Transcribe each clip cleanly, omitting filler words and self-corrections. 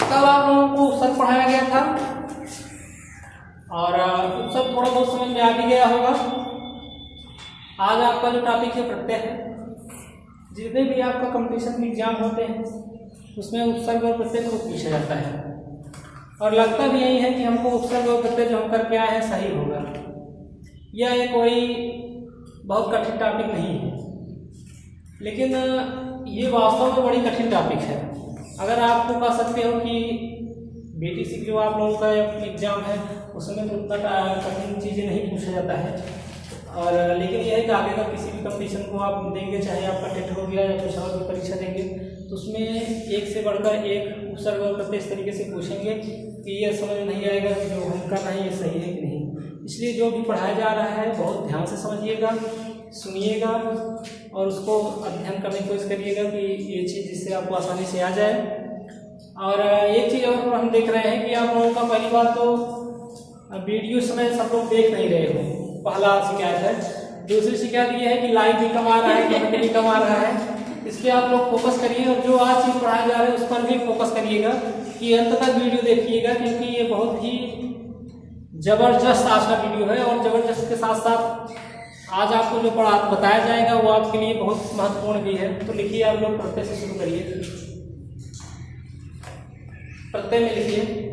कल आप लोगों को उपसर्ग पढ़ाया गया था और उपसर्ग थोड़ा बहुत समझ में आ भी गया होगा। आज आपका जो टॉपिक है प्रत्यय है। जितने भी आपका कंपटीशन के एग्जाम होते हैं उसमें उपसर्ग और प्रत्यय को पूछा जाता है और लगता भी यही है कि हमको उपसर्ग और प्रत्यय जो हम करके आए हैं सही होगा। यह एक कोई बहुत कठिन टॉपिक नहीं है, लेकिन ये वास्तव में बड़ी कठिन टॉपिक है। अगर आपको कह सकते हो कि बीटीसी जो आप लोगों का एग्जाम है उसमें तो उतना कठिन चीज़ें नहीं पूछा जाता है, और लेकिन यह है कि आगे का किसी भी कंपटीशन को आप देंगे, चाहे आपका टेट हो गया या कुछ और भी परीक्षा देंगे, तो उसमें एक से बढ़कर एक उपसर्ग और प्रत्यय इस तरीके से पूछेंगे कि ये समझ नहीं आएगा कि जो हम कर रहे हैं ये सही है कि नहीं। इसलिए जो भी पढ़ाया जा रहा है बहुत ध्यान से समझिएगा, सुनिएगा और उसको अध्ययन करने की कोशिश करिएगा कि ये चीज़ जिससे आपको आसानी से आ जाए। और एक चीज़ और हम देख रहे हैं कि आप लोगों का पहली बात तो वीडियो समय सब लोग देख नहीं रहे हो, पहला शिकायत है। दूसरी शिकायत ये है कि लाइक भी कम आ रहा है, कमेंट भी कम आ रहा है। इस पर आप लोग फोकस करिए और जो आज चीज़ पढ़ाया जा रहा है उस पर भी फोकस करिएगा कि अंत तक वीडियो देखिएगा, क्योंकि ये बहुत ही ज़बरदस्त आज का वीडियो है। और ज़बरदस्त के साथ साथ आज आपको जो बताया जाएगा वो आपके लिए बहुत महत्वपूर्ण भी है। तो लिखिए, आप लोग प्रत्यय से शुरू करिए। प्रत्यय में लिखिए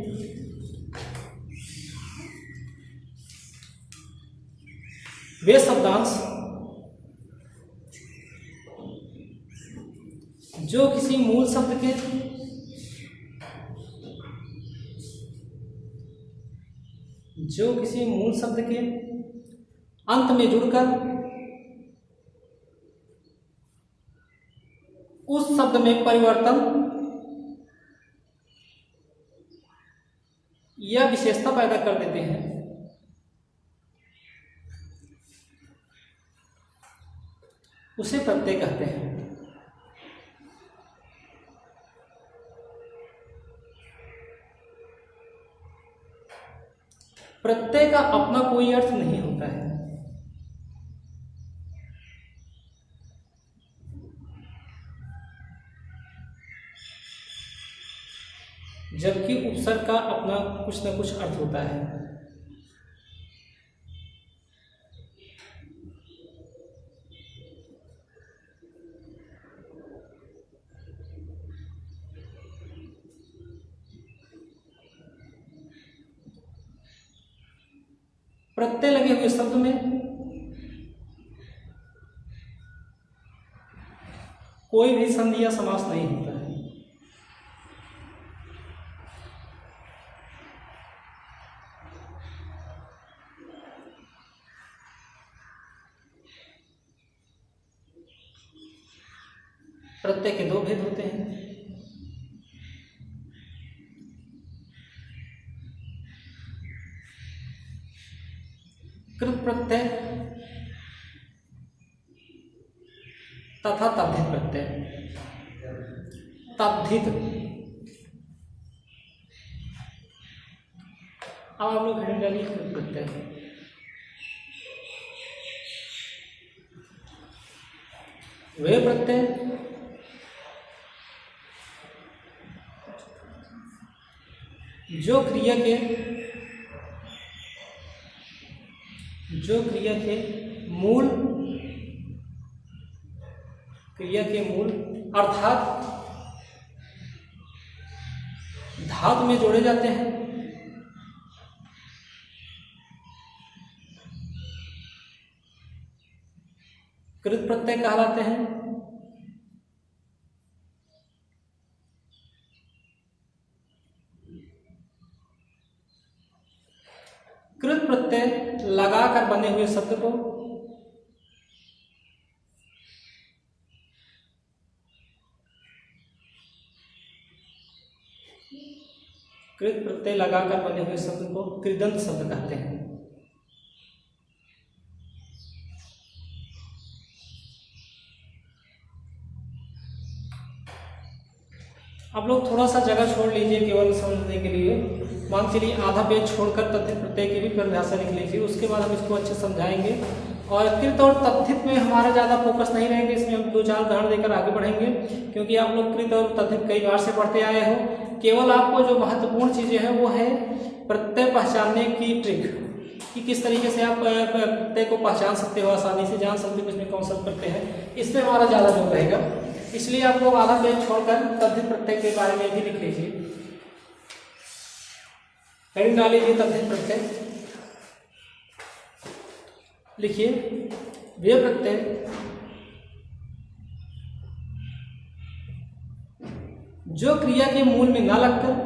वे शब्दांश जो किसी मूल शब्द के अंत में जुड़कर उस शब्द में परिवर्तन या विशेषता पैदा कर देते हैं, उसे प्रत्यय कहते हैं। प्रत्यय का अपना कोई अर्थ नहीं होता है, जबकि उपसर्ग का अपना कुछ न कुछ अर्थ होता है। प्रत्यय लगे हुए शब्द में कोई भी संधि या समास नहीं होता है। प्रत्यय के दो भेद होते हैं। कृत प्रत्यय तथा तद्धित प्रत्यय। तद्धित अब आप लोग हेडिंग डालिए कृत प्रत्यय। वे प्रत्यय जो क्रिया के मूल अर्थात धातु में जोड़े जाते हैं, कृत प्रत्यय कहलाते हैं। कृत प्रत्यय लगाकर बने हुए शब्द को कृदंत शब्द कहते हैं। आप लोग थोड़ा सा जगह छोड़ लीजिए केवल समझने के लिए। मान चलिए आधा पेज छोड़कर तद्धित प्रत्यय की भी परिभाषा लिख लीजिए, उसके बाद हम इसको अच्छे समझाएंगे और कृत और तद्धित में हमारा ज़्यादा फोकस नहीं रहेगा, इसमें हम 2-4 उदाहरण देकर आगे बढ़ेंगे, क्योंकि आप लोग कृत और तद्धित कई बार से पढ़ते आए हो। केवल आपको जो महत्वपूर्ण चीज़ें हैं वो है प्रत्यय पहचानने की ट्रिक, कि किस तरीके से आप प्रत्यय को पहचान सकते हो, आसानी से जान सकते हो इसमें कौन सा प्रत्यय है, इसमें हमारा ज़्यादा जोर रहेगा। इसलिए आप लोग आधा पेज छोड़कर तद्धित प्रत्यय के बारे में भी लिख लीजिए। हेडिंग डाल लीजिए तद्धित प्रत्यय, लिखिए वे प्रत्यय जो क्रिया के मूल में न लगकर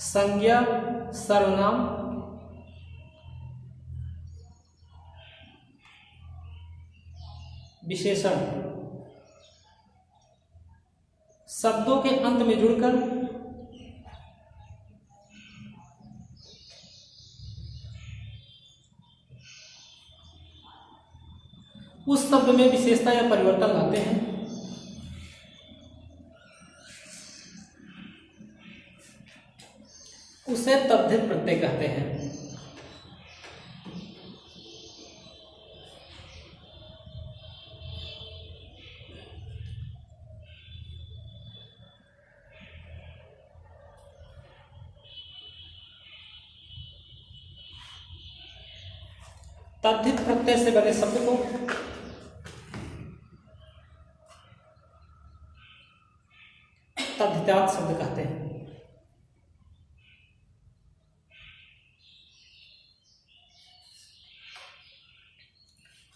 संज्ञा, सर्वनाम, विशेषण, शब्दों के अंत में जुड़कर उस शब्द में विशेषता या परिवर्तन लाते हैं, उसे तद्धित प्रत्यय कहते हैं। तद्धित प्रत्यय से बने शब्द को तद्धितार्थ शब्द कहते हैं।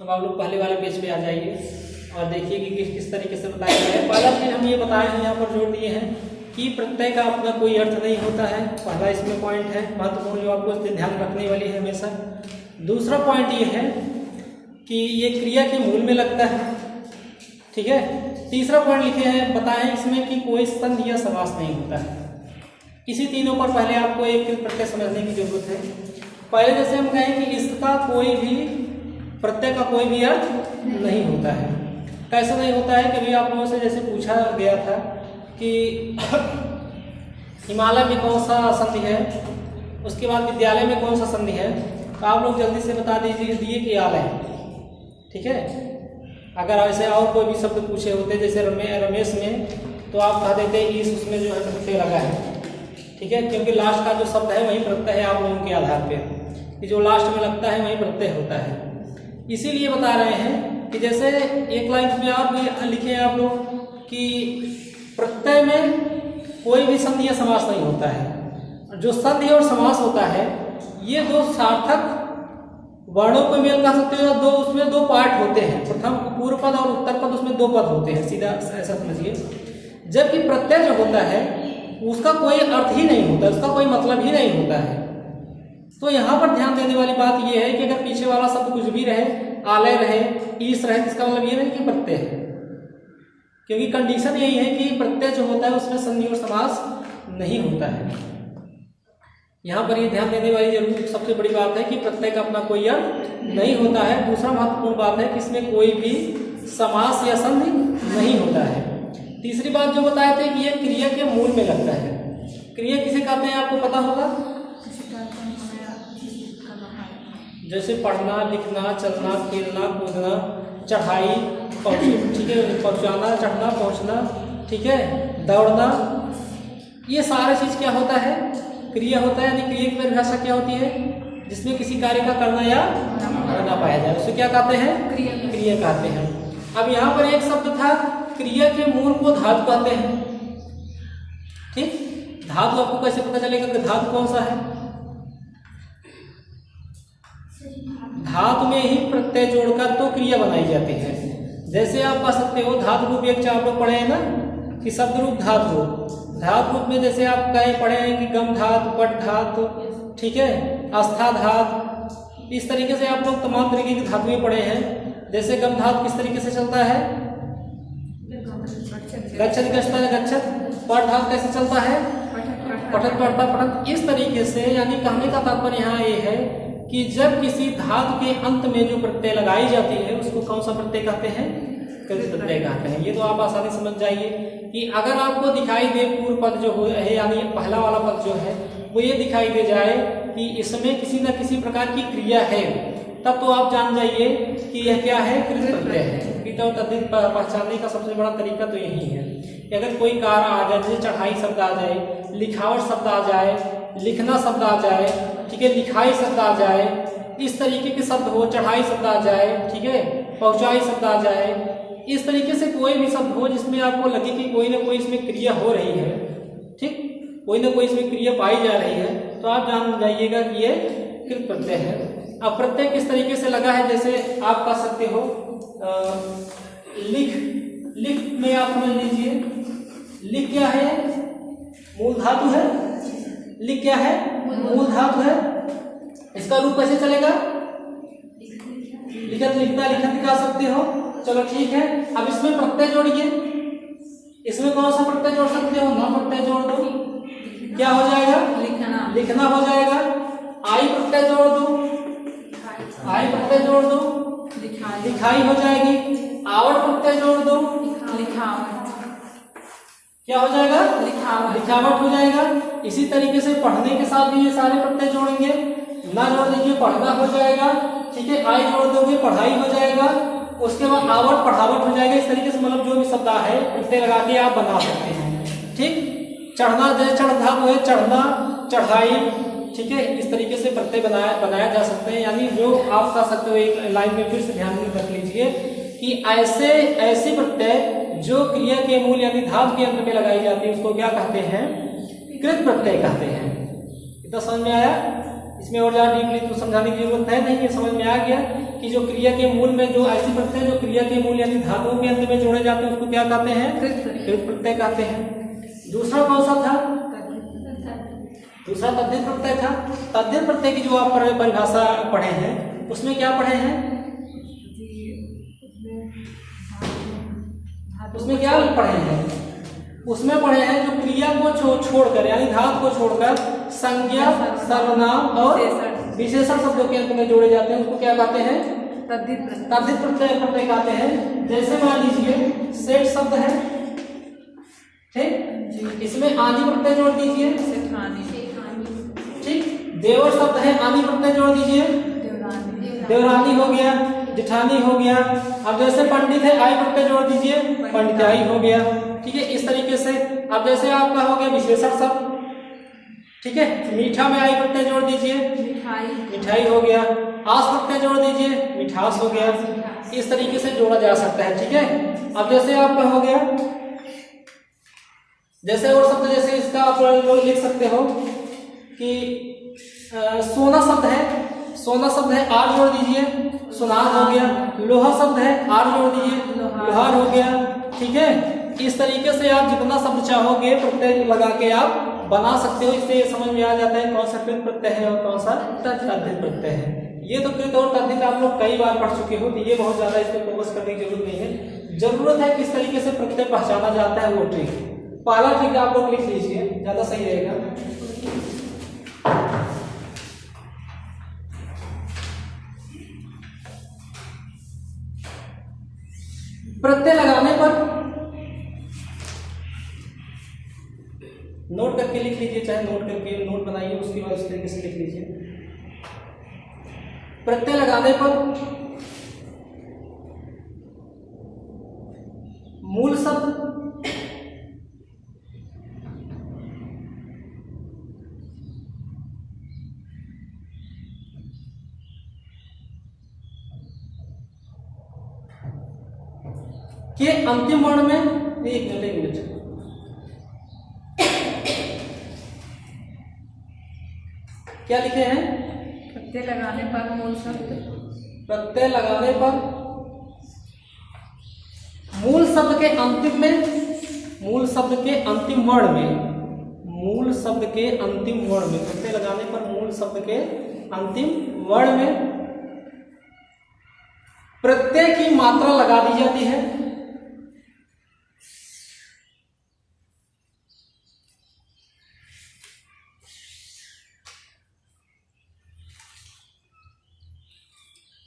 अब आप लोग पहले वाले पेज पे आ जाइए और देखिए कि किस तरीके से बताया गया है। पहला चीज हम ये बताए हैं, यहाँ पर जोड़ दिए हैं कि प्रत्यय का अपना कोई अर्थ नहीं होता है। पहला इसमें पॉइंट है महत्वपूर्ण, जो आपको ध्यान रखने वाली है हमेशा। दूसरा पॉइंट ये है कि ये क्रिया के मूल में लगता है, ठीक है। तीसरा पॉइंट लिखे हैं, बताएं इसमें कि कोई संधि या समास नहीं होता है। इसी तीनों पर पहले आपको एक प्रत्यय समझने की जरूरत है। पहले जैसे हम कहें कि इसका कोई भी प्रत्यय का कोई भी अर्थ नहीं होता है। कैसा नहीं होता है? कभी आप लोगों से जैसे पूछा गया था कि हिमालय में कौन सा संधि है, उसके बाद विद्यालय में कौन सा संधि है, तो आप लोग जल्दी से बता दिए कि आलय, ठीक है। अगर ऐसे और कोई भी शब्द पूछे होते जैसे रमेश में, तो आप कह देते इस उसमें जो है प्रत्यय लगा है, ठीक है, क्योंकि लास्ट का जो शब्द है वही प्रत्यय है आप लोगों के आधार पे, कि जो लास्ट में लगता है वही प्रत्यय होता है। इसीलिए बता रहे हैं कि जैसे एक लाइन में और भी लिखे हैं आप लोग कि प्रत्यय में कोई भी संधि या समास नहीं होता है। जो संधि और समास होता है ये दो सार्थक वर्णों को मेल कर सकते हो, दो उसमें दो पार्ट होते हैं, प्रथम पूर्व पद और उत्तर पद, उसमें दो पद होते हैं, सीधा ऐसा समझिए। जबकि प्रत्यय जो होता है उसका कोई अर्थ ही नहीं होता, उसका कोई मतलब ही नहीं होता है। तो यहाँ पर ध्यान देने वाली बात यह है कि अगर पीछे वाला शब्द कुछ भी रहे, आलय रहे, ईश रहे, इसका मतलब ये नहीं कि प्रत्यय है, क्योंकि कंडीशन यही है कि प्रत्यय जो होता है उसमें संधि और समास नहीं होता है। यहाँ पर ये ध्यान देने वाली जरूर सबसे बड़ी बात है कि प्रत्यय का अपना कोई अर्थ नहीं होता है। दूसरा महत्वपूर्ण बात है कि इसमें कोई भी समास या संधि नहीं होता है। तीसरी बात जो बताए थे कि ये क्रिया के मूल में लगता है। क्रिया किसे कहते हैं आपको पता होगा? जैसे पढ़ना, लिखना, चलना, खेलना, कूदना, चढ़ाई, ठीक है, पहुँचाना, चढ़ना, पहुँचना, ठीक है, दौड़ना, ये सारा चीज क्या होता है? क्रिया होता है। यानी क्रिया की परिभाषा क्या होती है? जिसमें किसी कार्य का करना या होना पाया जाए, उसे क्या कहते हैं? क्रिया कहते हैं। अब यहाँ पर एक शब्द था, क्रिया के मूल को धातु कहते हैं, ठीक। धातु आपको कैसे पता चलेगा कि धातु कौन सा है? धातु में ही प्रत्यय जोड़कर तो क्रिया बनाई जाती है। जैसे आप कह सकते हो धातु रूप एक आप लोग पढ़े हैं ना कि शब्द रूप धातु, धातु रूप में जैसे आप कहीं पढ़े हैं कि गम धातु, पट धातु, ठीक है, आस्था धातु, इस तरीके से आप लोग तमाम तरीके की धातुएं पढ़े हैं। जैसे गम धातु किस तरीके से चलता है? गच्छति गच्छता गच्छत। पट धातु कैसे चलता है? पठत पढ़ता पठत। इस तरीके से यानी कहने का तात्पर्य यहाँ ये है कि जब किसी धातु के अंत में जो प्रत्यय लगाई जाती है उसको कौन सा प्रत्यय कहते हैं? कृत प्रत्यय कहते हैं। ये तो आप आसानी समझ जाइए कि अगर आपको दिखाई दे पूर्व पद जो है यानी पहला वाला पद जो है वो ये दिखाई दे जाए कि इसमें किसी न किसी प्रकार की क्रिया है, तब तो आप जान जाइए कि यह क्या है, कृत प्रत्यय है। कृत और तद्धित पहचानने का सबसे बड़ा तरीका तो यही है कि अगर कोई कार्य आ जाए, जैसे चढ़ाई शब्द आ जाए, लिखावट शब्द आ जाए, लिखना शब्द आ जाए, ठीक है, लिखाई शब्द आ जाए, इस तरीके के शब्द हो, चढ़ाई शब्द आ जाए, ठीक है, पहुंचाई शब्द आ जाए, इस तरीके से कोई भी शब्द हो जिसमें आपको लगे कि कोई ना कोई इसमें क्रिया हो रही है, ठीक, कोई ना कोई इसमें क्रिया पाई जा रही है, तो आप जान जाइएगा कि ये कृत प्रत्यय है। अब प्रत्यय किस तरीके से लगा है, जैसे आप कह सकते हो लिख, लिख में आप समझ लीजिए, लिख क्या है, मूल धातु है, लिख क्या है, मूल धातु है, इसका रूप कैसे चलेगा, लिखत लिखना लिखत कह सकते हो, चलो ठीक है। अब इसमें प्रत्यय जोड़िए, इसमें कौन सा प्रत्यय जोड़ सकते हो, न प्रत्यय जोड़ दो, क्या हो जाएगा, लिखना, लिखना हो जाएगा। आई प्रत्यय जोड़ दो, आई प्रत्यय जोड़ दो, लिखाई हो जाएगी। आवड़ प्रत्यय जोड़ दो, लिखावट, क्या हो जाएगा, लिखावट, लिखावट हो जाएगा। इसी तरीके से पढ़ने के साथ भी ये सारे प्रत्यय जोड़ेंगे, ना जोड़ दीजिए, पढ़ना हो जाएगा, ठीक है, आई जोड़ दोगे, पढ़ाई हो जाएगा, उसके बाद आवड़ पढ़ावट हो जाएगा। इस तरीके से मतलब जो भी शब्द है प्रत्यय लगा के आप बना सकते हैं, ठीक। चढ़ना, जैसे चढ़ धातु है, चढ़ना, चढ़ाई, ठीक है, इस तरीके से प्रत्यय बनाया जा सकते हैं। यानी जो आप कह सकते हो, एक लाइन में फिर से ध्यान में रख लीजिए कि ऐसे प्रत्यय जो क्रिया के मूल यानी धातु के अंत में लगाई जाती है, उसको क्या कहते हैं, कृत प्रत्यय कहते हैं। इतना समझ में आया, इसमें और ज्यादा डीपली तो समझाने की जरूरत है नहीं, ये समझ में आ गया कि जो क्रिया के मूल में जो ऐसी प्रत्यय जो क्रिया के मूल यानी धातुओं के अंत में जोड़े जाते हैं, उसको क्या कहते हैं, कृत प्रत्यय कहते हैं। दूसरा कौन सा था, दूसरा तद्धित प्रत्यय था। तद्धित प्रत्यय की जो आप परिभाषा पढ़े हैं, उसमें क्या पढ़े हैं, उसमें क्या पढ़े हैं, उसमें पढ़े हैं जो क्रिया को छोड़कर यानी धातु को छोड़कर संज्ञा, सर्वनाम और विशेषण शब्दों के अंत में जोड़े जाते हैं, उसको क्या कहते हैं, तद्धित प्रत्यय कहते हैं। जैसे मान लीजिए सेठ शब्द है, ठीक, इसमें आदि प्रत्यय जोड़ दीजिए, ठीक, देवर शब्द है, आदि प्रत्यय जोड़ दीजिए, देवरानी हो गया, जेठानी हो गया। अब जैसे पंडित है, आई प्रत्यय जोड़ दीजिए, पंडिताई हो गया, ठीक है। इस तरीके से अब जैसे आपका हो गया विशेषण शब्द, ठीक है, मीठा में आई प्रत्यय जोड़ दीजिए, मिठाई हो गया, आस प्रत्यय जोड़ दीजिए, मिठास हो गया। इस तरीके से जोड़ा जा सकता है, ठीक है। अब जैसे आपका हो गया, जैसे और शब्द, जैसे इसका आप लोग लिख सकते हो कि सोना शब्द है, सोना शब्द है, आर जोड़ दीजिए, सुनार हो गया। लोहा शब्द है, आर जोड़ दीजिए, लोहार हो गया, ठीक है। इस तरीके से आप जितना शब्द चाहोगे प्रत्यय लगा के आप बना सकते हो। इससे समझ में आ जाता है कौन सा कृत प्रत्यय है और कौन सा तद्धित प्रत्यय है। ये तो कृत और तद्धित आप लोग कई बार पढ़ चुके हो, तो ये बहुत ज्यादा इस पर फोकस करने की जरूरत नहीं है। जरूरत है किस तरीके से प्रत्यय पहचाना जाता है, वो ट्रिक, पहला ट्रिक आप लोग लिख लीजिए, ज्यादा सही रहेगा। प्रत्यय लगाने पर नोट करके लिख लीजिए, चाहे नोट करके नोट बनाइए, उसके बाद उस तरीके से लिख लीजिए। प्रत्यय लगाने पर मूल शब्द के अंतिम वर्ण में, एक मिनट, क्या लिखे हैं, प्रत्यय लगाने पर मूल शब्द, प्रत्यय लगाने पर मूल शब्द के अंतिम में, मूल शब्द के अंतिम वर्ण में, मूल शब्द के अंतिम वर्ण में, प्रत्यय लगाने पर मूल शब्द के अंतिम वर्ण में प्रत्यय की मात्रा लगा दी जाती है।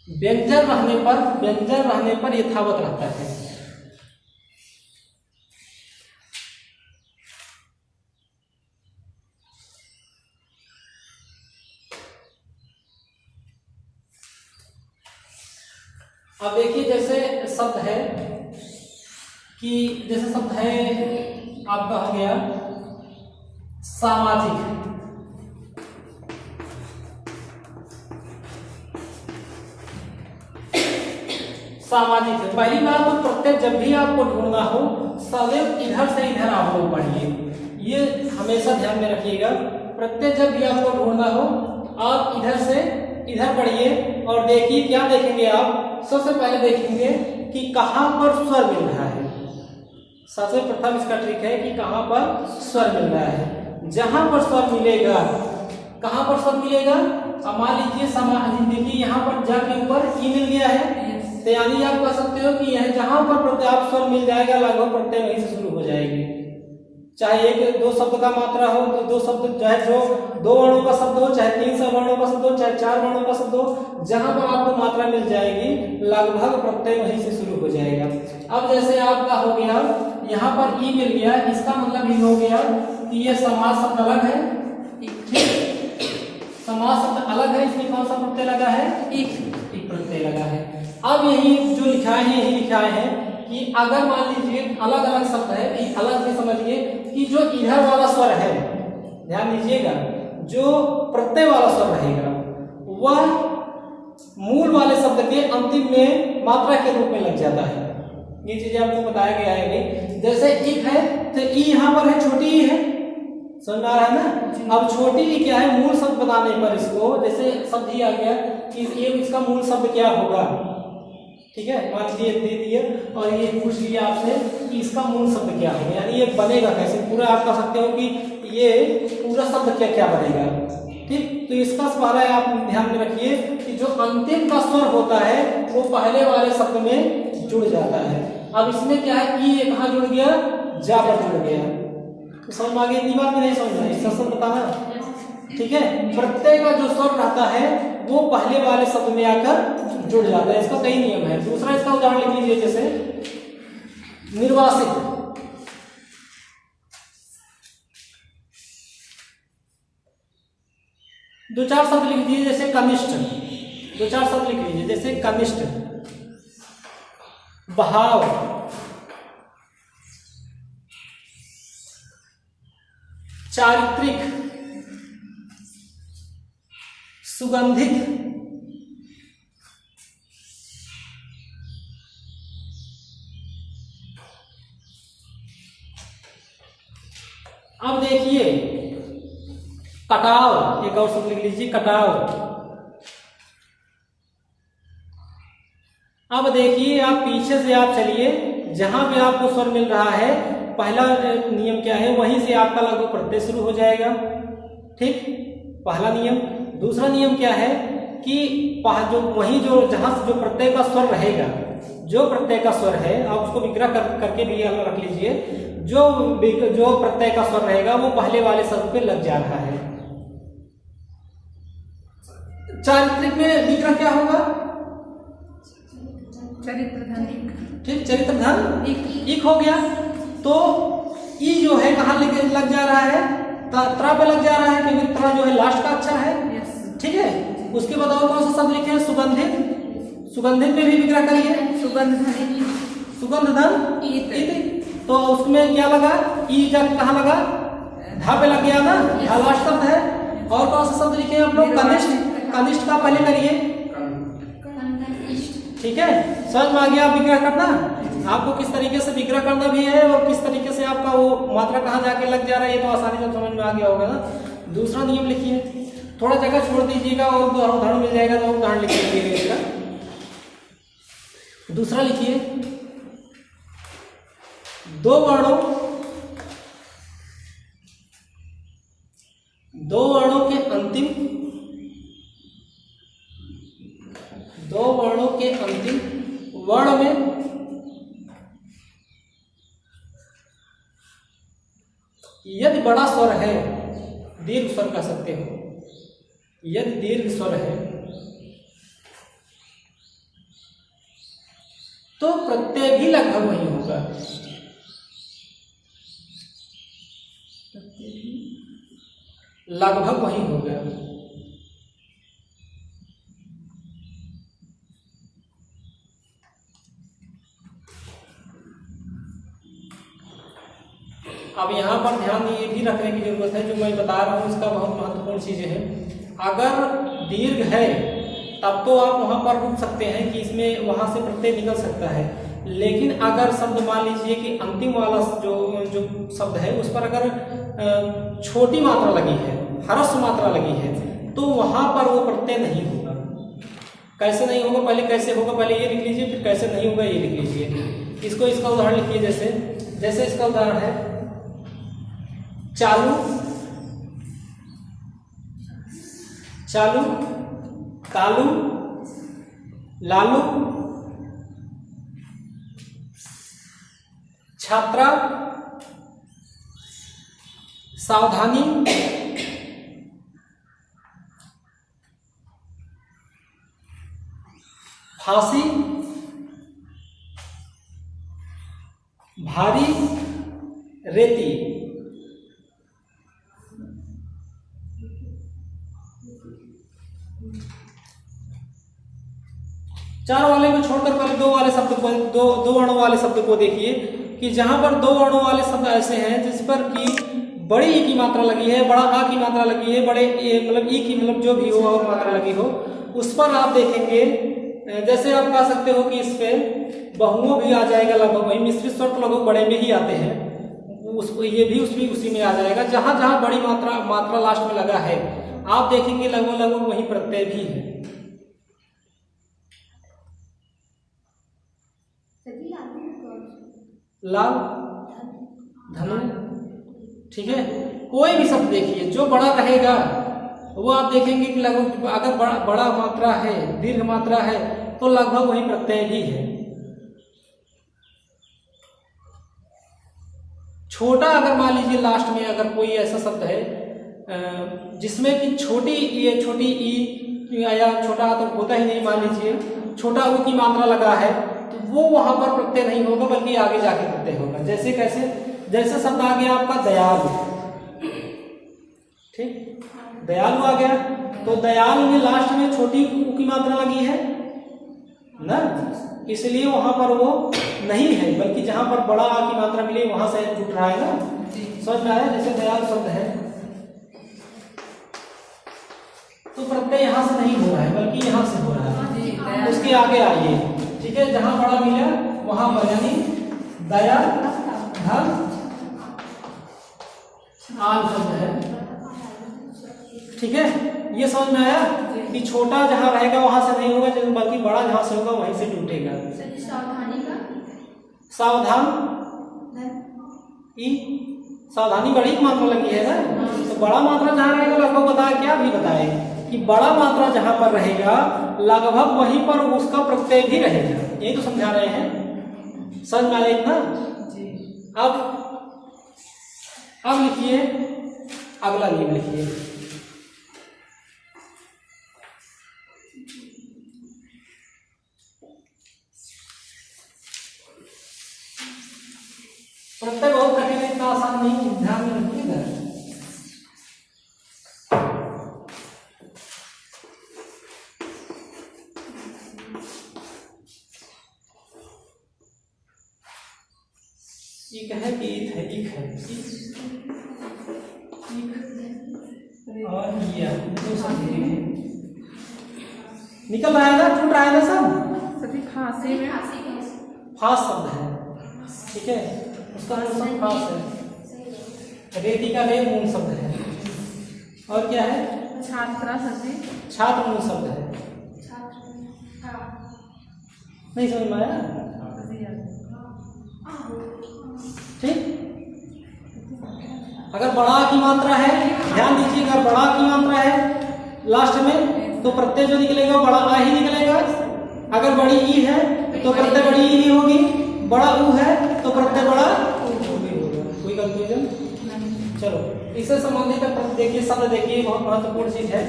व्यंजन रहने पर यथावत रहता है। अब देखिए जैसे शब्द है कि जैसे शब्द है आपका हो गया सामाजिक। सामाजिक है। पहली बात तो प्रत्यय जब भी आपको ढूंढना हो सदैव इधर से इधर आप लोग पढ़िए, ये हमेशा ध्यान में रखिएगा। प्रत्यय जब भी आपको ढूंढना हो आप इधर से इधर पढ़िए और देखिए क्या देखेंगे आप। सबसे पहले देखेंगे कि कहां पर स्वर मिल रहा है। सबसे प्रथम इसका ट्रिक है कि कहां पर स्वर मिल रहा है। जहां पर स्वर मिलेगा, कहां पर स्वर मिलेगा, अब मान लीजिए देखिए यहाँ पर जाके ऊपर ई मिल गया है, तो यानी आप कह सकते हो कि यह जहां पर प्रत्यय आप स्वर मिल जाएगा लगभग प्रत्यय वहीं से शुरू हो जाएगी। चाहे एक दो शब्द का मात्रा हो तो दो शब्द, चाहे जो दो वर्णों का शब्द हो, चाहे तीन सब वर्णों का शब्द हो, चाहे चार वर्णों का शब्द हो, जहां पर आपको मात्रा मिल जाएगी लगभग प्रत्यय वहीं से शुरू हो जाएगा। अब जैसे आपका हो गया यहाँ पर ई मिल गया, इसका मतलब ये हो गया कि ये समास शब्द अलग है। समास शब्द अलग है, इसमें कौन सा प्रत्यय लगा है, एक प्रत्यय लगा है। अब यही जो लिखा है यही लिखा है कि अगर मान लीजिए अलग अलग शब्द है, अलग से समझिए कि जो इधर वाला स्वर है, ध्यान दीजिएगा, जो प्रत्यय वाला स्वर रहेगा वह मूल वाले शब्द के अंतिम में मात्रा के रूप में लग जाता है। ये चीजें आपको बताया गया है नहीं। जैसे एक है तो ई यहाँ पर है, छोटी ई है, समझ में आ रहा है ना। अब छोटी ई क्या है, मूल शब्द बताने पर इसको जैसे शब्द ही आ गया कि ये इसका मूल शब्द क्या होगा, ठीक है, मान लीजिए दे दिए और ये पूछ लिया आपसे कि इसका मूल शब्द क्या है, यानी ये बनेगा कैसे, पूरा आप कह सकते हो कि ये पूरा शब्द क्या क्या बनेगा। ठीक, तो इसका पहले आप ध्यान में रखिए कि जो अंतिम का स्वर होता है वो पहले वाले शब्द में जुड़ जाता है। अब इसमें क्या है, ई कहाँ जुड़ गया, जा पर जुड़ गया। तो समझ में आ गई, इतनी बात भी नहीं समझना, इसका सब बताना, ठीक है। प्रत्यय का जो स्वर रहता है वो पहले वाले शब्द में आकर जुड़ जाता है, इसका कई नियम है। दूसरा इसका उदाहरण लिख लीजिए, जैसे निर्वासित। दो चार शब्द लिख दीजिए, जैसे कनिष्ठ, दो चार शब्द लिख लीजिए, जैसे कनिष्ठ, बहाव, चारित्रिक, सुगंधित, अब देखिए कटाव, एक और शब्द लिख लीजिए, कटाव। अब देखिए आप पीछे से आप चलिए, जहां पे आपको स्वर मिल रहा है पहला नियम क्या है, वहीं से आपका लगभग प्रत्यय शुरू हो जाएगा। ठीक, पहला नियम। दूसरा नियम क्या है कि जो वहीं जो जहां से जो प्रत्यय का स्वर रहेगा, जो प्रत्यय का स्वर है आप उसको विग्रह करके भी रख लीजिए, जो प्रत्यय का स्वर रहेगा वो पहले वाले शब्द पे लग जा रहा है। चारित्रिक में विग्रह क्या होगा, चरित्रधन। ठीक, चरित्रधन एक हो गया। तो ई जो है कहाँ लग जा रहा है, त्रा पे लग जा रहा है, क्योंकि त्रा जो है लास्ट का अक्षर है। ठीक है, उसके बाद और कौन सा शब्द लिखे, सुगंधित। सुगंधित में भी विग्रह करिए, सुगंधधन, तो उसमें क्या लगा, ई जब कहाँ लगा, धा पे लग गया ना, धा लास्ट शब्द है। और कौन सा शब्द लिखे आप लोग, कनिष्ठ। कनिष्ठ का पहले करिए, ठीक है। समझ में आ गया आप विग्रह करना, आपको किस तरीके से विग्रह करना भी है और किस तरीके से आपका वो मात्रा कहाँ जाके लग जा रहा है, ये तो आसानी से समझ में आ गया होगा ना। दूसरा नियम लिखिए, थोड़ा जगह छोड़ दीजिएगा और उदाहरण मिल जाएगा तो उदाहरण लिख लीजिएगा इसका। दूसरा लिखिए, दो वर्णों के अंतिम, दो वर्णों के अंतिम वर्ण में यदि बड़ा स्वर है, दीर्घ स्वर कह सकते हो, यदि दीर्घ स्वर है तो प्रत्यय भी लगभग वही होगा, लगभग वही होगा। अब यहाँ पर ध्यान ये भी रखने की जरूरत है, जो मैं बता रहा हूँ इसका बहुत महत्वपूर्ण चीजें हैं। अगर दीर्घ है तब तो आप वहाँ पर रुक सकते हैं कि इसमें वहाँ से प्रत्यय निकल सकता है, लेकिन अगर शब्द मान लीजिए कि अंतिम वाला जो शब्द है उस पर अगर छोटी मात्रा लगी है, ह्रस्व मात्रा लगी है, तो वहाँ पर वो प्रत्यय नहीं होगा। कैसे नहीं होगा, पहले कैसे होगा, पहले ये लिख लीजिए, फिर कैसे नहीं होगा ये लिख लीजिए। इसको इसका उदाहरण लिखिए, जैसे इसका उदाहरण है चालू, चालू, कालू, लालू, छात्रा, सावधानी, फांसी, भारी, रेती। चार वाले को छोड़कर पहले दो वाले शब्द को, दो अणु वाले शब्द को देखिए कि जहां पर दो अणु वाले शब्द ऐसे हैं जिस पर कि बड़ी ई की मात्रा लगी है, बड़ा आ की मात्रा लगी है, बड़े मतलब ई की मतलब जो भी हो और मात्रा लगी हो, उस पर आप देखेंगे, जैसे आप कह सकते हो कि इस पे बहुओं भी आ जाएगा लगभग वही, मिश्रित स्वर तो लगभग बड़े में ही आते हैं, उसको ये भी उसी में आ जाएगा। जहां जहां बड़ी मात्रा लास्ट में लगा है आप देखेंगे लगभग वही प्रत्यय भी है। लाल, धनु, ठीक है। कोई भी शब्द देखिए जो बड़ा रहेगा वो आप देखेंगे कि लगभग अगर बड़ा मात्रा है, दीर्घ मात्रा है, तो लगभग वही प्रत्यय भी है। छोटा अगर मान लीजिए लास्ट में अगर कोई ऐसा शब्द है जिसमें कि छोटी ई या छोटा तो होता ही नहीं, मान लीजिए छोटा ऊ की मात्रा लगा है, तो वो वहां पर प्रत्यय नहीं होगा बल्कि आगे जाके प्रत्यय होगा। जैसे कैसे, जैसे शब्द आ गया आपका दयालु, ठीक, दयालु आ गया, तो दयालु में लास्ट में छोटी ऊ की मात्रा लगी है ना, इसलिए वहां पर वो नहीं है, बल्कि जहां पर बड़ा आ की मात्रा मिली वहां से जुट रहा है ना। समझ में आया? जैसे दयालु शब्द है तो प्रत्यय यहां से नहीं हो रहा है बल्कि यहां से हो रहा है, उसके आगे आइए, ठीक है। जहां बड़ा मिला वहां पर, यानी दया, धन, आल शब्द है, ठीक है। ये समझ में आया कि छोटा जहां रहेगा वहां से नहीं होगा, बल्कि बड़ा जहां से होगा वहीं से टूटेगा। सावधान, ई, सावधानी बड़ी मात्रा लगी है ना, तो बड़ा मात्रा जहां रहेगा लगभग बताया, क्या भी बताए कि बड़ा मात्रा जहां पर रहेगा लगभग वहीं पर उसका प्रत्यय भी रहेगा। यही तो समझा रहे हैं, समझ में आया ना। अब लिखिए अगला नियम, लिखिए प्रत्यय बहुत कठिन है, इतना आसान नहीं, ध्यान में रखिएगा। एक है कि ईथ है, एक है और ये दो शब्द निकल रहा है ना, टूट रहा है ना सब, सभी फांसी में फांस शब्द है, ठीक है, उसका सब फांस है। रेती का रे मूल शब्द है, और क्या है, छात्रा, सभी छात्र मूल शब्द है। नहीं समझ में आया? ठीक, अगर बड़ा की मात्रा है, ध्यान दीजिए, अगर बड़ा की मात्रा है लास्ट में तो प्रत्यय जो निकलेगा बड़ा आ ही निकलेगा। अगर बड़ी ई है तो प्रत्यय बड़ी ई ही होगी, बड़ा ऊ है तो प्रत्यय बड़ा ऊ भी होगा। कोई कंफ्यूजन? चलो इससे संबंधित देखिए, शब्द देखिए, बहुत महत्वपूर्ण चीज है।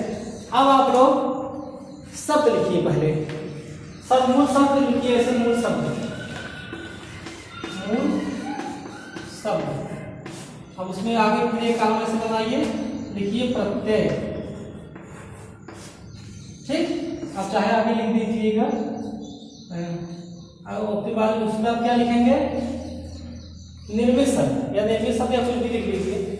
अब आप लोग शब्द लिखिए, पहले सब मूल शब्द लिखिए, ऐसे मूल शब्द, मूल शब्द। अब उसमें आगे फिर एक कॉलम ऐसे बनाइए, लिखिए प्रत्यय, ठीक। अब चाहे आगे लिख दीजिएगा, और उसके बाद उसमें आप क्या लिखेंगे, निर्मित शब्द या निर्मित शब्द या फिर भी लिख लीजिए।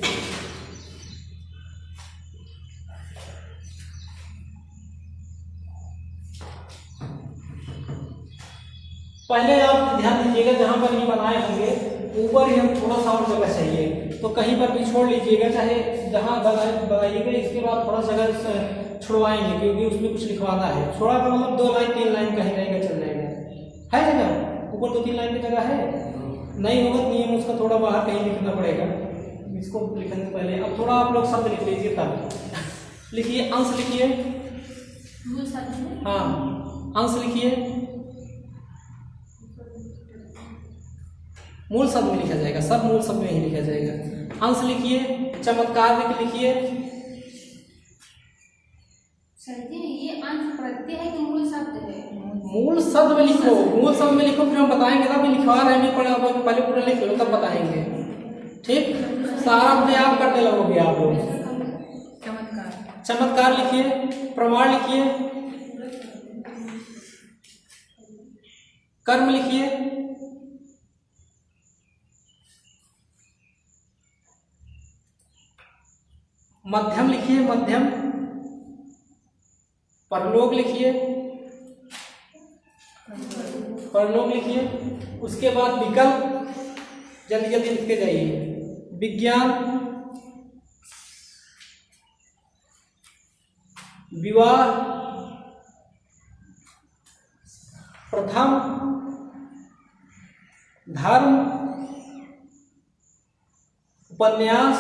पहले आप ध्यान दीजिएगा, जहां पर ये बनाए होंगे ऊपर ही हम थोड़ा सा और जगह चाहिए, तो कहीं पर भी छोड़ लीजिएगा, चाहे जहां बनाइएगा इसके बाद थोड़ा जगह छुड़वाएंगे, क्योंकि उसमें कुछ लिखवाना है। छोड़ा का मतलब 2 लाइन 3 लाइन कहीं रहेगा, चल जाएगा। है जगह ऊपर 2-3 लाइन की जगह है, नहीं होगा नियम उसका थोड़ा बाहर कहीं लिखना पड़ेगा। इसको लिखने से पहले अब थोड़ा आप लोग शब्द लिख लीजिए, तब लिखिए। अंश लिखिए, हाँ अंश लिखिए, मूल शब्द में लिखा जाएगा, सब मूल शब्द में ही लिखा जाएगा। अंश लिखिए, चमत्कार लिखिए। सर जी ये अंश प्रत्यय है कि मूल शब्द है? मूल शब्द में लिखो, मूल शब्द में लिखो, फिर हम बताएंगे ना, लिखवा रहे हैं पहले पूरा लिख लो तब बताएंगे। ठीक, सारा अपने आप करने लगोगे आप लोग। चमत्कार लिखिए, प्रमाण लिखिए, कर्म लिखिए, मध्यम लिखिए, मध्यम, परलोक लिखिए, परलोक लिखिए। उसके बाद विकल्प जल्दी जल्दी लिखते जाइए। विज्ञान, विवाह, प्रथम, धर्म, उपन्यास,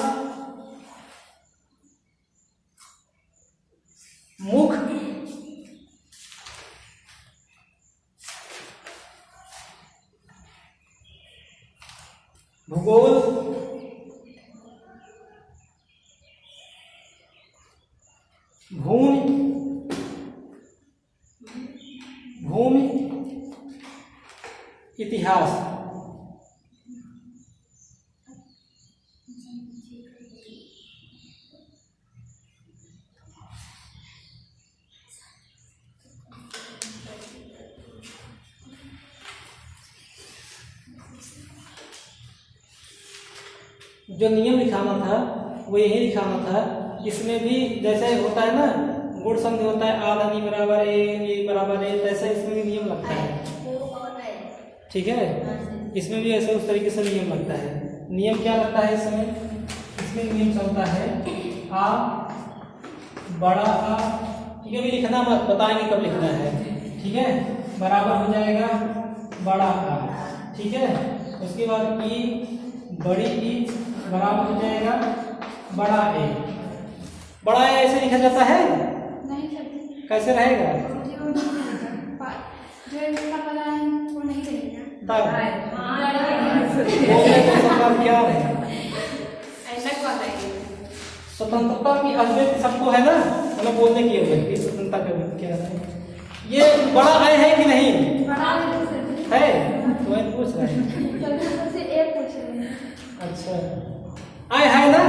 मुख, भूगोल, भूमि, भूमि, इतिहास। जो नियम लिखाना था वो यही लिखाना था। इसमें भी जैसे होता है ना, गुण संधि होता है, आदि बराबर ए बराबर ए, वैसे इसमें भी नियम लगता है। ठीक है, इसमें भी ऐसे उस तरीके से नियम लगता है। नियम क्या लगता है इसमें? इसमें नियम चलता है आ बड़ा आ, ठीक है, भी लिखना मत, बताएंगे कब लिखना है। ठीक है, बराबर हो जाएगा बड़ा आ, ठीक है। उसके बाद ई बड़ी ई बराबर हो जाएगा बड़ा ए। बड़ा ए ऐसे लिखा जाता है? नहीं सर। कैसे रहेगा? जो इसका पता है वो नहीं रहेगा। तब क्या है? ऐसा क्या है? स्वतंत्रता की अभिव्यक्ति सबको है ना, मतलब बोलने की अभिव्यक्ति, स्वतंत्रता की अभिव्यक्ति क्या है? ये बड़ा आय है कि नहीं है? तो मैं पूछ रहा हूँ। अच्छा, आय है ना?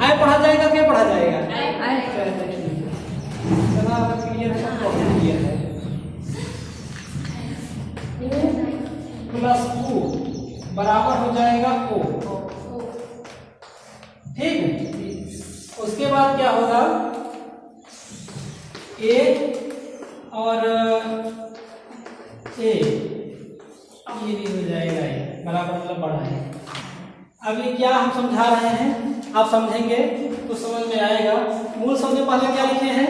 आय पढ़ा जाएगा, क्या पढ़ा जाएगा? चला क्लियर है, सबको क्लियर है। प्लस टू बराबर हो जाएगा ओ। ठीक, उसके बाद क्या होगा? ए और ए, ये भी हो जाएगा ए बराबर, मतलब बड़ा है। अब ये क्या हम समझा रहे हैं, आप समझेंगे तो समझ में आएगा। मूल शब्द में पहले क्या लिखे हैं?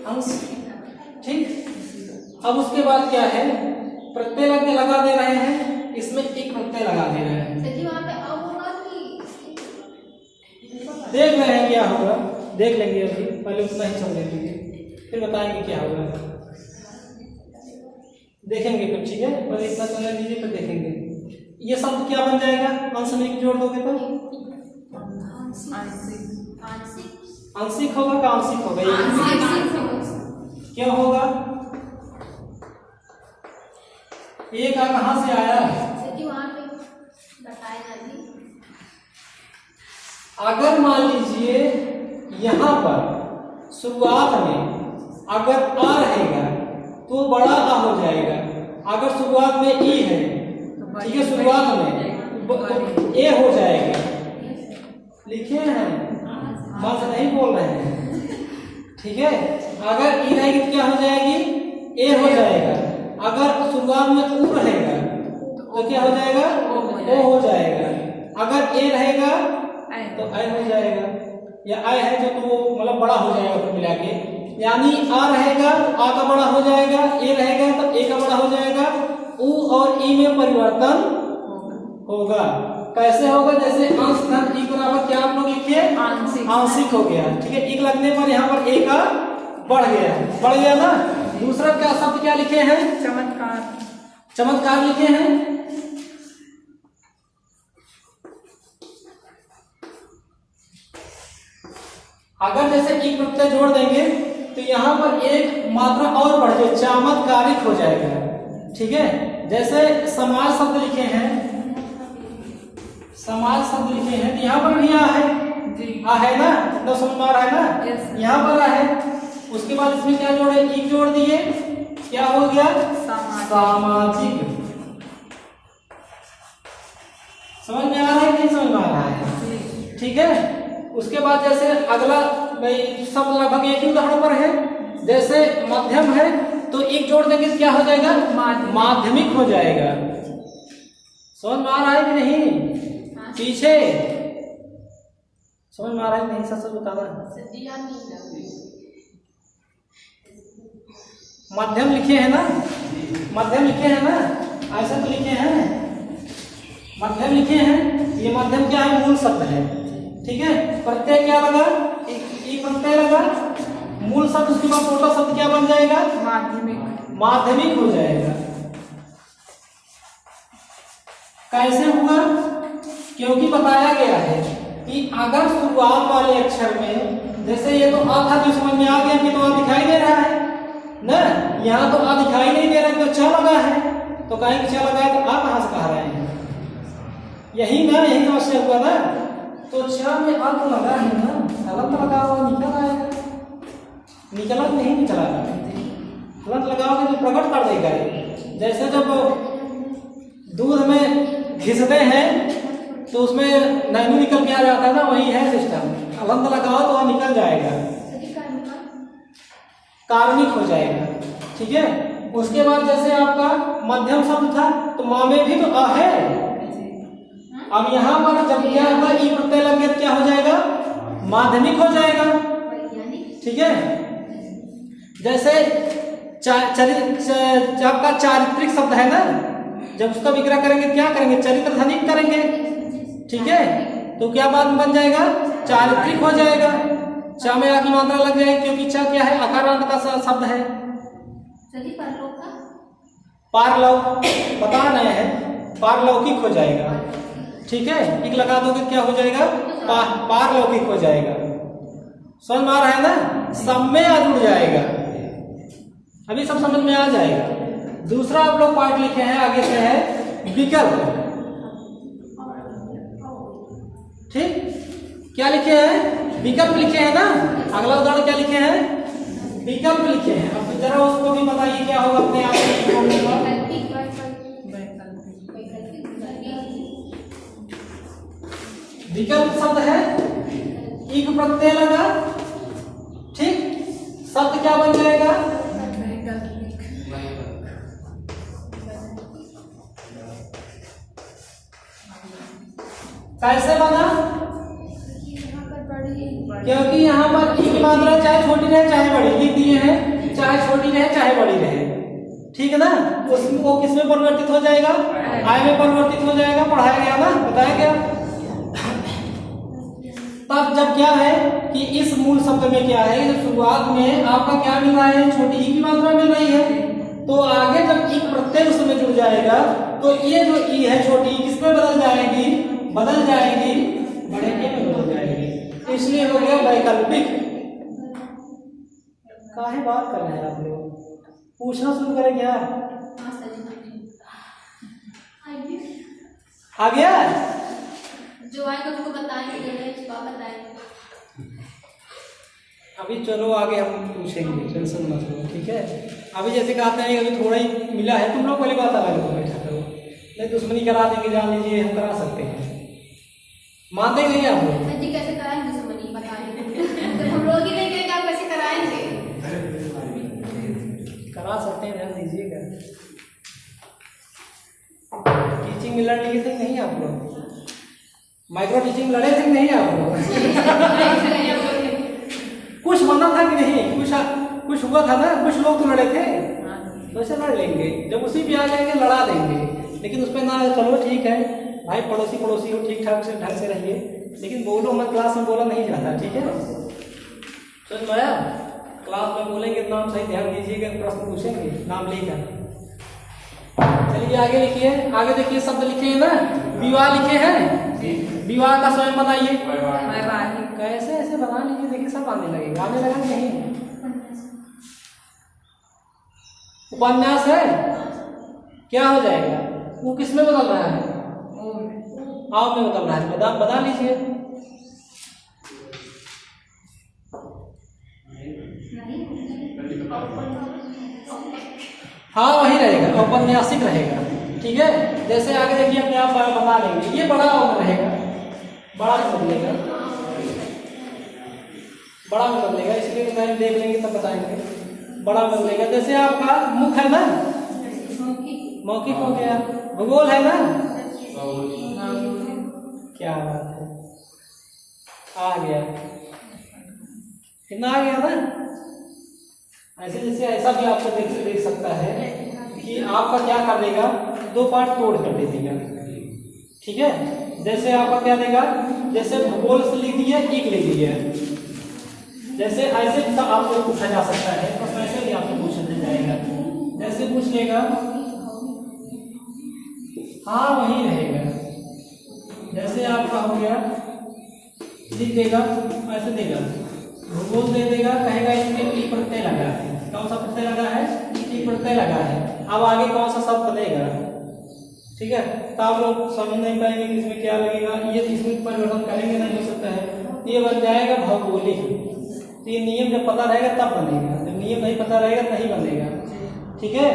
अंश। ठीक, अब उसके बाद क्या है? प्रत्यय लगा दे रहे हैं, इसमें एक प्रत्यय लगा दे रहे हैं। सर जी वहाँ पे अब होगा कि देख रहे हैं क्या होगा, देख लेंगे, अभी पहले उतना ही समझ लीजिए, फिर बताएंगे क्या होगा, देखेंगे फिर। ठीक है, पहले इतना समझ लीजिए फिर देखेंगे। ये शब्द क्या बन जाएगा? अंश में जोड़ दोगे तो आंशिक होगा का आंशिक होगा? क्या होगा? ए का कहां से आया? सर जी वहाँ पे बताएगा जी। अगर मान लीजिए यहाँ पर शुरुआत में अगर आ रहेगा तो बड़ा आ हो जाएगा, अगर शुरुआत में ई है, ठीक है, शुरुआत में तो ए हो जाएगा। लिखे हैं, मन से नहीं बोल रहे हैं, ठीक है। अगर ई रहेगी तो क्या हो जाएगी, ए हो जाएगा। अगर शुरुआत में ऊ रहेगा तो क्या हो जाएगा, ओ हो जाएगा। अगर ए रहेगा तो आई हो जाएगा, या आई है तो वो मतलब बड़ा हो जाएगा कुल मिला के। यानी आ रहेगा तो आ का बड़ा हो जाएगा, ए रहेगा तो ए का बड़ा हो जाएगा, ऊ और ई में परिवर्तन होगा। कैसे होगा, जैसे अंश धन ई बराबर क्या आप लोग लिखिए, आंशिक हो गया, ठीक है। एक लगने पर यहाँ पर ए का बढ़ गया ना। दूसरा क्या शब्द क्या लिखे हैं, चमत्कार लिखे हैं। अगर जैसे एक प्रत्यय जोड़ देंगे तो यहाँ पर एक मात्रा और बढ़ जाए, चमत्कारिक हो जाएगा, ठीक है। जैसे समाज शब्द लिखे हैं, समाज शब्द लिखे हैं तो यहाँ पर भी आ है जी, आ है ना, तो समझ में आ रहा है ना, यहाँ पर आ है। उसके बाद इसमें क्या जोड़े, एक जोड़ दिए, क्या हो गया, सामाजिक। समझ में आ रहा है, नहीं समझ में आ रहा है, ठीक है। उसके बाद जैसे अगला सब लगभग एक ही उदाहरण पर है, जैसे मध्यम है तो एक जोड़ देंगे क्या हो जाएगा, माध्यमिक हो जाएगा। समझ में आ रहा है कि नहीं, पीछे समझ में आ रहा है नहीं, सच बता रहा। मध्यम लिखे हैं ना, मध्यम लिखे हैं ना, ऐसा तो लिखे हैं, मध्यम लिखे हैं। ये मध्यम क्या है, मूल शब्द है, ठीक है। प्रत्यय क्या लगा, एक प्रत्यय लगा, मूल शब्द, उसके बाद छोटा शब्द क्या बन जाएगा, माध्यमिक हो जाएगा। कैसे हुआ, क्योंकि बताया गया है कि अगर शुरुआत वाले अक्षर में, जैसे ये तो आ था जो समझ में आ गया कि तो आ दिखाई दे रहा है ना, यहाँ तो आ दिखाई नहीं दे रहा, तो च लगा है, तो कहेंगे च लगा है तो आ कहां से कह रहे हैं, यही ना, यही समस्या हुआ ना। तो च में आ तो लगा है ना, हलंत लगा हुआ निकल आएगा, निकला नहीं निकला, हलंत लगाओगे तो प्रकट कर देगा। जैसे जब दूध में घिसते हैं तो उसमें नैनू निकल के आ जाता है ना, वही है सिस्टम। हलंत लगाओ तो वह निकल जाएगा, कार्मिक हो जाएगा, ठीक है। उसके बाद जैसे आपका मध्यम शब्द था तो माँ में भी तो आ है। अब यहाँ पर जब क्या होगा, ई प्रत्यय लग गया क्या हो जाएगा, माध्यमिक हो जाएगा, ठीक है। जैसे आपका चारित्रिक शब्द है ना, जब उसका विग्रह करेंगे क्या करेंगे, चरित्र धनिक करेंगे, ठीक है। तो क्या बात बन जाएगा, चारित्रिक हो जाएगा। चा में आ की मात्रा लग जाएगी, क्योंकि चा क्या है, अकारांत का शब्द है। पारलौक बता रहे हैं, पारलौकिक हो जाएगा, ठीक है। एक लगा दोगे क्या हो जाएगा, पारलौकिक हो जाएगा। समझ में आ रहा है ना, सब में आ जुड़ जाएगा, अभी सब समझ में आ जाएगा। दूसरा आप लोग पार्ट लिखे हैं, आगे से है विकल्प, ठीक। क्या लिखे हैं, विकल्प लिखे हैं ना। अगला उदाहरण क्या लिखे हैं, विकल्प लिखे हैं। अब जरा उसको भी बताइए क्या होगा अपने आप में। विकल्प शब्द है, एक प्रत्यय लगा, ठीक, शब्द क्या बन जाएगा, कैसे बना, क्योंकि यहाँ पर ई की मात्रा चाहे छोटी रहे चाहे बड़ी लिख दिए हैं, चाहे छोटी रहे चाहे बड़ी रहे, ठीक है ना। उसमें वो किसमें परिवर्तित हो जाएगा, आय में परिवर्तित हो जाएगा, पढ़ाया गया ना, बताया गया। तब जब क्या है कि इस मूल शब्द में क्या है, जब शुरुआत में आपका क्या मिल रहा है, छोटी ई की मात्रा मिल रही है, तो आगे जब ई प्रत्यय उसमें जुड़ जाएगा तो ये जो ई है छोटी ई किसमें बदल जाएगी, बड़े ए में बदल जाएगी, इसलिए हो गया वैकल्पिक। काहे बात कर रहे हैं आप लोग, पूछना शुरू करें क्या, आ गया, जो आएगा उसको बताएंगे, अभी चलो आगे हम पूछेंगे, टेंशन मत लो, ठीक है। अभी जैसे कहते हैं अभी थोड़ा ही मिला है, तुम लोग पहले बात अलग है, बैठा करो, नहीं दुश्मनी करा देंगे, जान लीजिए हम करा सकते हैं, मानते नहीं आप लोग? सर जी कैसे कराएंगे दुश्मनी बताइए। तो हम लोग ही नहीं करेंगे आप कैसे कराएंगे? करा सकते हैं, ध्यान दीजिएगा। टीचिंग में लड़ने थे नहीं आप लोग? माइक्रो टीचिंग लड़े थे नहीं आप लोग? कुछ बना था कि नहीं? कुछ हुआ था ना, कुछ लोग तो लड़े थे, वैसे लड़ लेंगे, जब उसी भी आ जाएंगे लड़ा देंगे, लेकिन उस पर ना चलो ठीक है भाई, पड़ोसी पड़ोसी हो, ठीक ठाक से ढंग से रहिए, लेकिन बोलो हमारे क्लास में बोला नहीं जाता, ठीक है? समझ में आया? क्लास में बोलेंगे नाम सही ध्यान दीजिएगा, प्रश्न पूछेंगे नाम लेकर। चलिए आगे लिखिए, आगे देखिए शब्द लिखे हैं ना, विवाह लिखे हैं, विवाह का स्वयं बनाइए, वैवाहिक। कैसे ऐसे बना लीजिए, देखिए सब आने लगेगा, आने लगा नहीं? उपन्यास है, क्या हो जाएगा? वो किस में बदल रहा है? आव में बदल रहा है, बता लीजिए। हाँ वही रहेगा, औपन्यासिक रहेगा, ठीक है? जैसे आगे देखिए अपने आप बता लेंगे, ये बड़ा में रहेगा, बड़ा में बदलेगा, बड़ा में बदलेगा, इसलिए टाइम देख लेंगे तब बताएंगे, बड़ा में बदलेगा। जैसे आपका मुख है ना, मौखिक हो गया, भूगोल है ना, क्या बात है, आ गया, कितना आ गया ना? ऐसे जैसे ऐसा भी आपको देख सकता है कि आपका क्या कर देगा, दो पार्ट तोड़ कर दे देगा, ठीक है? जैसे आपका क्या देगा, जैसे भूगोल से लिख दिया, एक लिख दिया, जैसे ऐसे भी आपसे पूछा जा सकता है, तो ऐसे भी आपसे पूछा जाएगा, जैसे पूछ लेगा, हाँ वही रहेगा, जैसे आपका हो गया, लिख देगा, ऐसे देगा, भूगोल दे देगा, कहेगा इसमें ई प्रत्यय लगा है, कौन सा प्रत्यय लगा है? ई प्रत्यय लगा है। अब आगे कौन सा शब्द बनेगा, ठीक है? तो आप लोग समझ नहीं पाएंगे कि इसमें क्या लगेगा, ये इसमें परिवर्तन करेंगे नहीं हो सकता है, ये बन जाएगा भौगोलिक। तो ये नियम जब पता रहेगा तब बनेगा, जब नियम नहीं पता रहेगा नहीं बनेगा, ठीक है?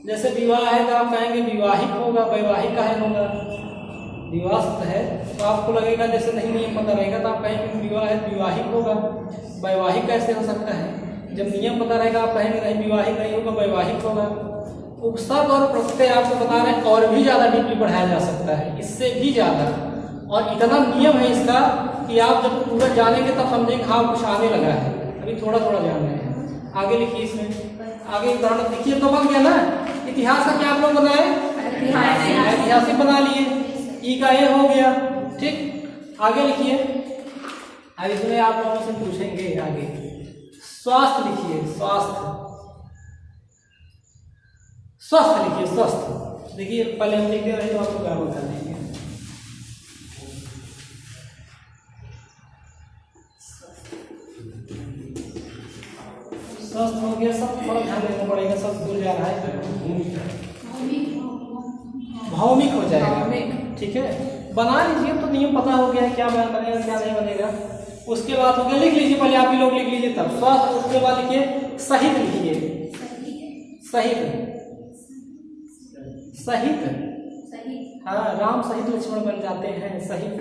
जैसे विवाह है तो आप कहेंगे विवाहिक होगा, वैवाहिक का है होगा, विवाह शब्द है तो आपको लगेगा जैसे नहीं नियम पता रहेगा तो आप कहेंगे विवाह है विवाहिक होगा, वैवाहिक कैसे हो सकता है? जब नियम पता रहेगा आप कहेंगे नहीं विवाहिक नहीं होगा, वैवाहिक होगा। उपसर्ग और प्रत्यय आपको बता रहे हैं, और भी ज़्यादा डीपली बढ़ाया जा सकता है, इससे भी ज़्यादा, और इतना नियम है इसका कि आप जब पूरा जानेंगे तब समझेंगे हाँ कुछ आने लगा है, अभी थोड़ा थोड़ा जान रहे हैं। आगे लिखिए, इसमें आगे उदाहरण देखिए, तो बन गया ना। इतिहास का क्या आप लोग बनाए? ऐतिहासिक बना लिए, ई का ए हो गया, ठीक। आगे लिखिए, अब इसमें आप लोगों से पूछेंगे आगे, स्वास्थ्य लिखिए, स्वास्थ्य, स्वस्थ लिखिए, स्वस्थ। देखिए पहले हम लिखे रहे तो आपको गड़बड़ कर देंगे। स्वस्थ हो गया, सब थोड़ा ध्यान देना पड़ेगा, सब भूल जा रहा है, भौमिक हो जाएगा, ठीक है। बना लीजिए, तो नियम पता हो गया है क्या बनेगा क्या नहीं बनेगा। उसके बाद हो गया, लिख लीजिए पहले, आप ही लोग लिख लीजिए तब स्वास्थ्य। उसके बाद लिखिए सहित, लिखिए सहित, सहित, हाँ राम सहित लक्ष्मण बन जाते हैं, सहित,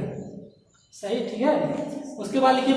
सही, ठीक है। उसके बाद लिखिए